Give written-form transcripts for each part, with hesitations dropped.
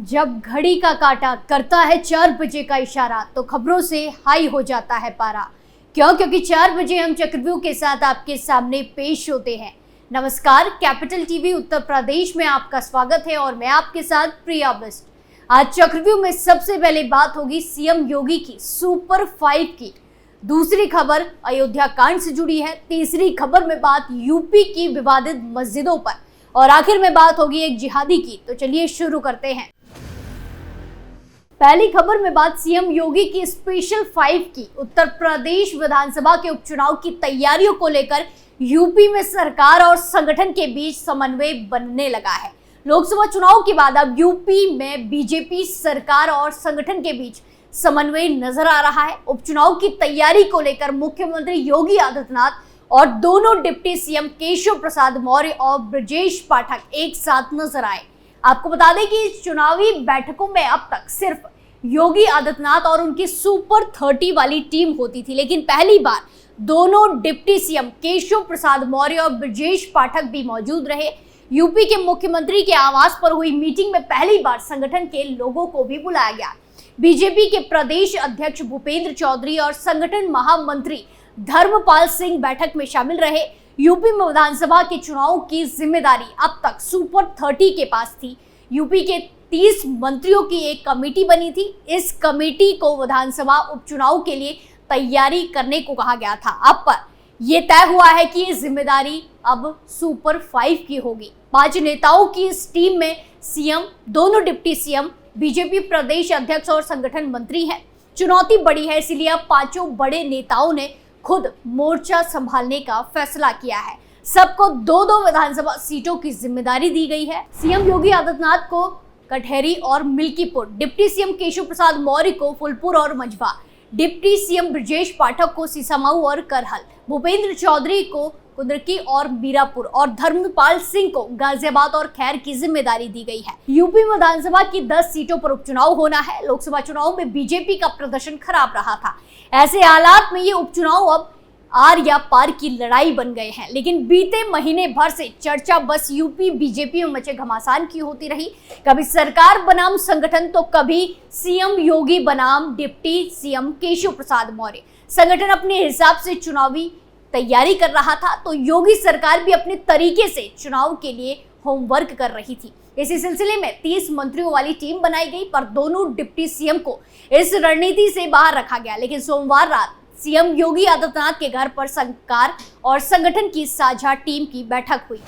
जब घड़ी का काटा करता है 4 बजे का इशारा तो खबरों से हाई हो जाता है पारा। क्योंकि 4 बजे हम चक्रव्यूह के साथ आपके सामने पेश होते हैं। नमस्कार, कैपिटल टीवी उत्तर प्रदेश में आपका स्वागत है और मैं आपके साथ प्रिया बिस्ट। आज चक्रव्यूह में सबसे पहले बात होगी सीएम योगी की सुपर 5 की। दूसरी खबर अयोध्या कांड से जुड़ी है। तीसरी खबर में बात यूपी की विवादित मस्जिदों पर और आखिर में बात होगी एक जिहादी की। तो चलिए शुरू करते हैं। पहली खबर में बात सीएम योगी की स्पेशल 5 की। उत्तर प्रदेश विधानसभा के उपचुनाव की तैयारियों को लेकर यूपी में सरकार और संगठन के बीच समन्वय बनने लगा है। लोकसभा चुनाव के बाद अब यूपी में बीजेपी सरकार और संगठन के बीच समन्वय नजर आ रहा है। उपचुनाव की तैयारी को लेकर मुख्यमंत्री योगी आदित्यनाथ और दोनों डिप्टी सीएम केशव प्रसाद मौर्य और ब्रजेश पाठक एक साथ नजर आए। आपको बता दें कि इस चुनावी बैठकों में अब तक सिर्फ योगी आदित्यनाथ और उनकी सुपर 30 वाली टीम होती थी, लेकिन पहली बार दोनों डिप्टी सीएम केशव प्रसाद मौर्य और ब्रजेश पाठक भी मौजूद रहे। यूपी के मुख्यमंत्री के आवास पर हुई मीटिंग में पहली बार संगठन के लोगों को भी बुलाया गया। बीजेपी के प्रदेश अध्यक्ष भूपेंद्र चौधरी और संगठन महामंत्री धर्मपाल सिंह बैठक में शामिल रहे। यूपी में विधानसभा के चुनाव की जिम्मेदारी अब तक सुपर 30 के पास थी। यूपी के 30 मंत्रियों की एक कमेटी बनी थी। इस कमेटी को विधानसभा उपचुनाव के लिए तैयारी करने को कहा गया था। अब पर यह तय हुआ है कि ये जिम्मेदारी अब सुपर 5 की होगी। 5 नेताओं की इस टीम में सीएम, दोनों डिप्टी सीएम, बीजेपी प्रदेश अध्यक्ष और संगठन मंत्री हैं। चुनौती बड़ी है, इसलिए अब 5 बड़े नेताओं ने खुद मोर्चा संभालने का फैसला किया है। सबको 2-2 विधानसभा सीटों की जिम्मेदारी दी गई है। सीएम योगी आदित्यनाथ को कटहरी और मिल्कीपुर, डिप्टी सीएम केशव प्रसाद मौर्य को फुलपुर और मझवा, डिप्टी सीएम ब्रजेश पाठक को सीसामऊ और करहल, भूपेंद्र चौधरी को कुंदरकी और मीरापुर और धर्मपाल सिंह को गाजियाबाद और खैर की जिम्मेदारी दी गई है। यूपी में विधानसभा की 10 सीटों पर उपचुनाव होना है। लोकसभा चुनाव में बीजेपी का प्रदर्शन खराब रहा था। ऐसे हालात में ये उपचुनाव अब आर या पार की लड़ाई बन गए हैं। लेकिन बीते महीने भर से चर्चा बस यूपी बीजेपी में मचे घमासान की होती रही। कभी सरकार बनाम संगठन तो कभी सीएम योगी बनाम डिप्टी सीएम केशव प्रसाद मौर्य। संगठन अपने हिसाब से चुनावी तैयारी कर रहा था तो योगी सरकार भी अपने तरीके से चुनाव के लिए होमवर्क कर रही थी। इसी सिलसिले में 30 मंत्रियों वाली टीम बनाई गई, पर दोनों डिप्टी सीएम को इस रणनीति से बाहर रखा गया। लेकिन सोमवार रात सीएम योगी आदित्यनाथ के घर पर सरकार और संगठन की साझा टीम की बैठक हुई।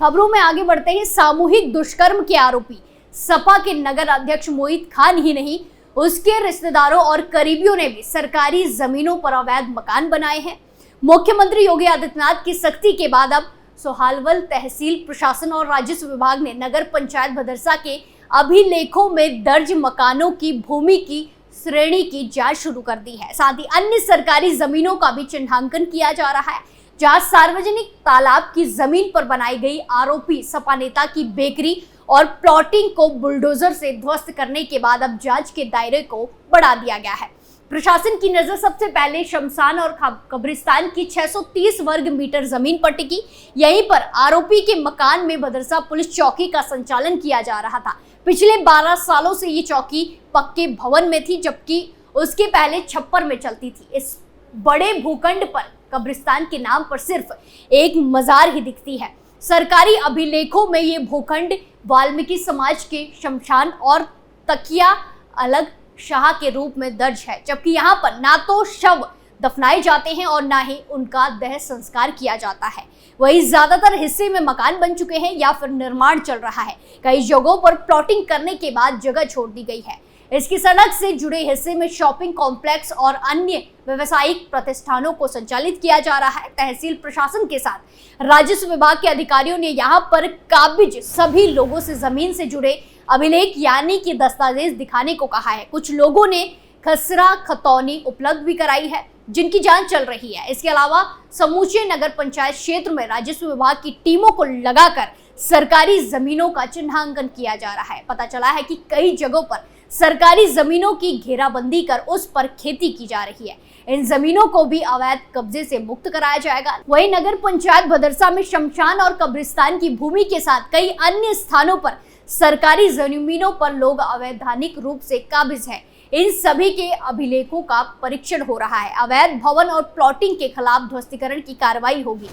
खबरों में आगे बढ़ते हैं। सामूहिक दुष्कर्म के आरोपी सपा के नगर अध्यक्ष मोहित खान ही नहीं, उसके रिश्तेदारों और करीबियों ने भी सरकारी जमीनों पर अवैध मकान बनाए हैं। मुख्यमंत्री योगी आदित्यनाथ की सख्ती के बाद अब सोहालवल तहसील प्रशासन और राजस्व विभाग ने नगर पंचायत भदरसा के अभिलेखों में दर्ज मकानों की भूमि की श्रेणी की जांच शुरू कर दी है। साथ ही अन्य सरकारी जमीनों का भी चिन्हांकन किया जा रहा है। जहां सार्वजनिक तालाब की जमीन पर बनाई गई आरोपी सपा नेता की बेकरी और प्लॉटिंग को बुलडोजर से ध्वस्त करने के बाद अब जांच के दायरे को बढ़ा दिया गया है। प्रशासन की नजर सबसे पहले शमशान और कब्रिस्तान की 630 वर्ग मीटर जमीन पर टिकी। यहीं पर आरोपी के मकान में भदरसा पुलिस चौकी का संचालन किया जा रहा था। पिछले 12 सालों से ये चौकी पक्के भवन में थी, जबकि उसके पहले छप्पर में चलती थी। इस बड़े भूखंड पर कब्रिस्तान के नाम पर सिर्फ एक मजार ही दिखती है। सरकारी अभिलेखों में ये भूखंड वाल्मीकि समाज के शमशान और तकिया अलग शाह के रूप में दर्ज है, जबकि यहाँ पर ना तो शव दफनाए जाते हैं और ना ही उनका दह संस्कार किया जाता है। वही ज्यादातर हिस्से में मकान बन चुके हैं या फिर निर्माण चल रहा है। कई जगहों पर प्लॉटिंग करने के बाद जगह छोड़ दी गई है। इसकी सड़क से जुड़े हिस्से में शॉपिंग कॉम्प्लेक्स और अन्य व्यवसायिक प्रतिष्ठानों को संचालित किया जा रहा है। तहसील प्रशासन के साथ राजस्व विभाग के अधिकारियों ने यहाँ पर काबिज सभी लोगों से जमीन से जुड़े अभिलेख यानी कि दस्तावेज दिखाने को कहा है। कुछ लोगों ने खसरा खतौनी उपलब्ध भी कराई है, जिनकी जांच चल रही है। इसके अलावा समूचे नगर पंचायत क्षेत्र में राजस्व विभाग की टीमों को लगाकर सरकारी जमीनों का चिन्हांकन किया जा रहा है। पता चला है कि कई जगहों पर सरकारी जमीनों की घेराबंदी कर उस पर खेती की जा रही है। इन जमीनों को भी अवैध कब्जे से मुक्त कराया जाएगा। वहीं नगर पंचायत भदरसा में शमशान और कब्रिस्तान की भूमि के साथ कई अन्य स्थानों पर सरकारी जमीनों पर लोग अवैधानिक रूप से काबिज हैं। इन सभी के अभिलेखों का परीक्षण हो रहा है। अवैध भवन और प्लॉटिंग के खिलाफ ध्वस्तीकरण की कार्रवाई होगी।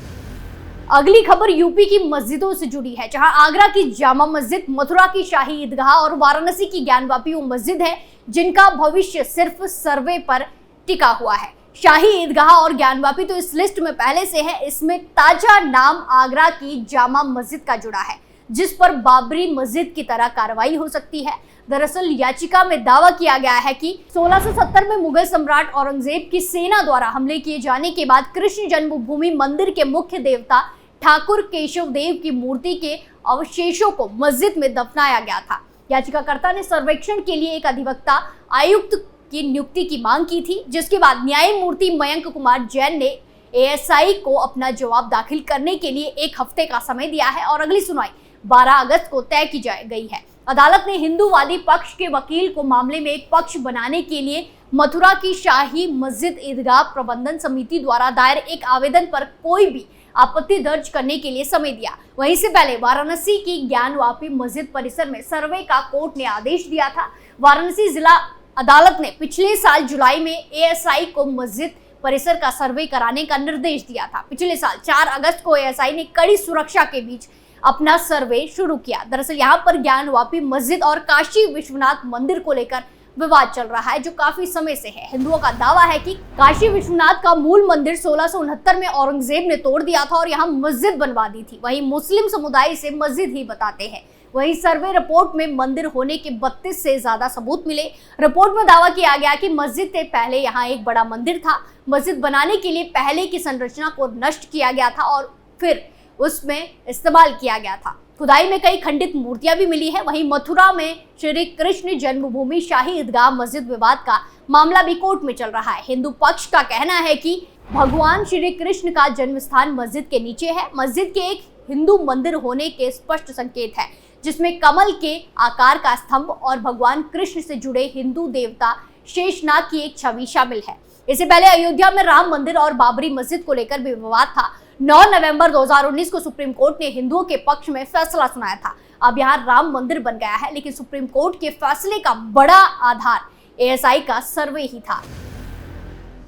अगली खबर यूपी की मस्जिदों से जुड़ी है, जहां आगरा की जामा मस्जिद, मथुरा की शाही ईदगाह और वाराणसी की ज्ञानवापी वो मस्जिद है जिनका भविष्य सिर्फ सर्वे पर टिका हुआ है। शाही ईदगाह और ज्ञानवापी तो इस लिस्ट में पहले से है। इसमें ताजा नाम आगरा की जामा मस्जिद का जुड़ा है, जिस पर बाबरी मस्जिद की तरह कार्रवाई हो सकती है। दरअसल याचिका में दावा किया गया है कि 1670 में मुगल सम्राट औरंगजेब की सेना द्वारा हमले किए जाने के बाद कृष्ण जन्मभूमि मंदिर के मुख्य देवता ठाकुर केशव देव की मूर्ति के अवशेषों को मस्जिद में दफनाया गया था। याचिकाकर्ता ने सर्वेक्षण के लिए एक अधिवक्ता आयुक्त की नियुक्ति की मांग की थी, जिसके बाद न्यायमूर्ति मयंक कुमार जैन ने एएसआई को अपना जवाब दाखिल करने के लिए 1 हफ्ते का समय दिया है और अगली सुनवाई 12 अगस्त को तय की गई है। अदालत ने हिंदूवादी पक्ष के वकील को मामले में एक पक्ष बनाने के लिए मथुरा की शाही मस्जिद ईदगाह प्रबंधन समिति द्वारा दायर एक आवेदन पर कोई भी आपत्ति दर्ज करने के लिए समय दिया। वहीं से पहले वाराणसी की ज्ञानवापी मस्जिद परिसर में सर्वे का कोर्ट ने आदेश दिया था। वाराणसी जिला अदालत ने पिछले साल जुलाई में एएसआई को मस्जिद परिसर का सर्वे कराने का निर्देश दिया था। पिछले साल 4 अगस्त को एएसआई ने कड़ी सुरक्षा के बीच अपना सर्वे शुरू किया। दरअसल यहाँ पर ज्ञानवापी मस्जिद और काशी विश्वनाथ मंदिर को लेकर विवाद चल रहा है, जो काफी समय से है। हिंदुओं का दावा है कि काशी विश्वनाथ का मूल मंदिर 1669 में औरंगजेब ने तोड़ दिया था और यहाँ मस्जिद बनवा दी थी। वहीं मुस्लिम समुदाय इसे मस्जिद ही बताते हैं। वहीं सर्वे रिपोर्ट में मंदिर होने के 32 से ज्यादा सबूत मिले। रिपोर्ट में दावा किया गया कि मस्जिद से पहले यहाँ एक बड़ा मंदिर था। मस्जिद बनाने के लिए पहले की संरचना को नष्ट किया गया था और फिर उसमें इस्तेमाल किया गया था। खुदाई में कई खंडित मूर्तियां भी मिली है। वहीं मथुरा में श्री कृष्ण जन्मभूमि शाही ईदगाह मस्जिद विवाद का मामला भी कोर्ट में चल रहा है। हिंदू पक्ष का कहना है कि भगवान श्री कृष्ण का जन्म स्थान मस्जिद के नीचे है। मस्जिद के एक हिंदू मंदिर होने के स्पष्ट संकेत है, जिसमें कमल के आकार का स्तंभ और भगवान कृष्ण से जुड़े हिंदू देवता शेषनाग की एक छवि शामिल है। इससे पहले अयोध्या में राम मंदिर और बाबरी मस्जिद को लेकर भी विवाद था। 9 नवंबर 2019 को सुप्रीम कोर्ट ने हिंदुओं के पक्ष में फैसला सुनाया था। अब यहाँ राम मंदिर बन गया है, लेकिन सुप्रीम कोर्ट के फैसले का बड़ा आधार एएसआई का सर्वे ही था।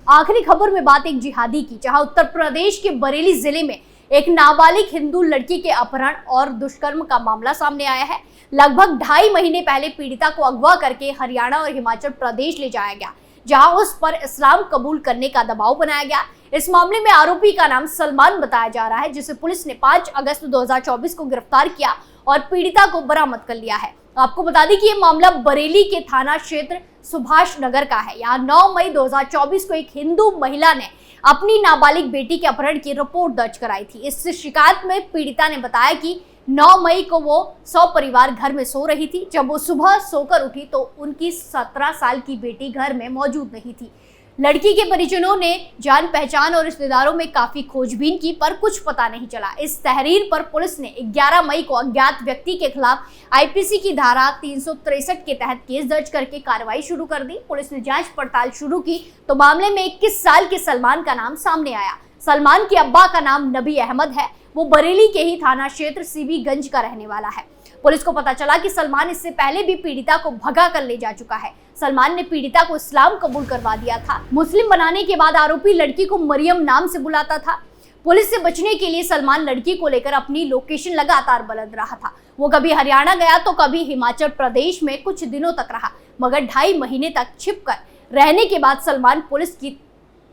आखिरी खबर में बात एक जिहादी की, जहां उत्तर प्रदेश के बरेली जिले में एक नाबालिग हिंदू लड़की के अपहरण और दुष्कर्म का मामला सामने आया है। लगभग 2.5 महीने पहले पीड़िता को अगवा करके हरियाणा और हिमाचल प्रदेश ले जाया गया, जहां उस पर इस्लाम कबूल करने का दबाव बनाया गया। इस मामले में आरोपी का नाम सलमान बताया जा रहा है, जिसे पुलिस ने 5 अगस्त 2024 को गिरफ्तार किया और पीड़िता को बरामद कर लिया है। आपको बता दें कि ये मामला बरेली के थाना क्षेत्र सुभाष नगर का है। यहाँ 9 मई 2024 को एक हिंदू महिला ने अपनी नाबालिग बेटी के अपहरण की रिपोर्ट दर्ज कराई थी। इस शिकायत में पीड़िता ने बताया कि 9 मई को वो सपरिवार घर में सो रही थी। जब वो सुबह सोकर उठी तो उनकी 17 साल की बेटी घर में मौजूद नहीं थी। लड़की के परिजनों ने जान पहचान और रिश्तेदारों में काफी खोजबीन की, पर कुछ पता नहीं चला। इस तहरीर पर पुलिस ने 11 मई को अज्ञात व्यक्ति के खिलाफ आईपीसी की धारा 363 के तहत केस दर्ज करके कार्रवाई शुरू कर दी। पुलिस ने जांच पड़ताल शुरू की तो मामले में 21 साल के सलमान का नाम सामने आया। सलमान के अब्बा का नाम नबी अहमद है। वो बरेली के ही थाना क्षेत्र सीबीगंज का रहने वाला है। पुलिस को पता चला कि सलमान इससे पहले भी पीड़िता को भगा कर ले जा चुका है। सलमान ने पीड़िता को इस्लाम कबूल करवा दिया था। मुस्लिम बनाने के बाद आरोपी लड़की को मरियम नाम से बुलाता था। पुलिस से बचने के लिए सलमान लड़की को लेकर अपनी लोकेशन लगातार बदल रहा था। वो कभी हरियाणा गया तो कभी हिमाचल प्रदेश में कुछ दिनों तक रहा, मगर 2.5 महीने तक छिपकर रहने के बाद सलमान पुलिस की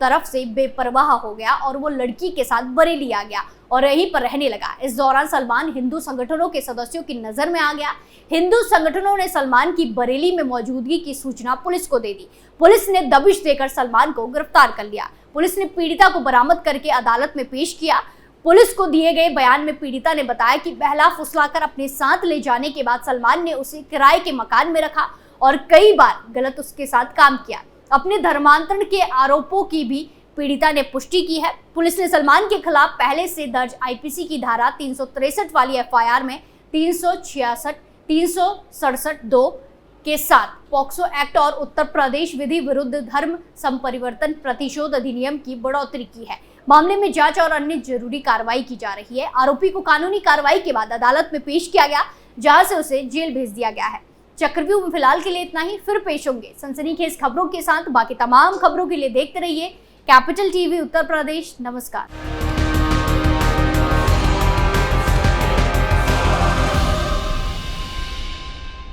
तरफ से बेपरवाह हो गया और वो लड़की के साथ बरेली आ गया और यहीं पर रहने लगा। इस दौरान सलमान हिंदू संगठनों के सदस्यों की नजर में आ गया। हिंदू संगठनों ने सलमान की बरेली में मौजूदगी की सूचना पुलिस को दे दी। पुलिस ने दबिश देकर सलमान को गिरफ्तार कर लिया। पुलिस ने पीड़िता को बरामद करके अदालत में पेश किया। पुलिस को दिए गए बयान में पीड़िता ने बताया कि बहला फुसलाकर अपने साथ ले जाने के बाद सलमान ने उसे किराए के मकान में रखा और कई बार गलत उसके साथ काम किया। अपने धर्मांतरण के आरोपों की भी पीड़िता ने पुष्टि की है। पुलिस ने सलमान के खिलाफ पहले से दर्ज आईपीसी की धारा 363 वाली एफआईआर में 366, 367(2) के साथ पॉक्सो एक्ट और उत्तर प्रदेश विधि विरुद्ध धर्म संपरिवर्तन प्रतिशोध अधिनियम की बढ़ोतरी की है। मामले में जांच और अन्य जरूरी कार्रवाई की जा रही है। आरोपी को कानूनी कार्रवाई के बाद अदालत में पेश किया गया, जहां से उसे जेल भेज दिया गया है। चक्रव्यूह में फिलहाल के लिए इतना ही। फिर पेश होंगे सनसनीखेज खबरों के साथ। बाकी तमाम खबरों के लिए देखते रहिए कैपिटल टीवी उत्तर प्रदेश। नमस्कार।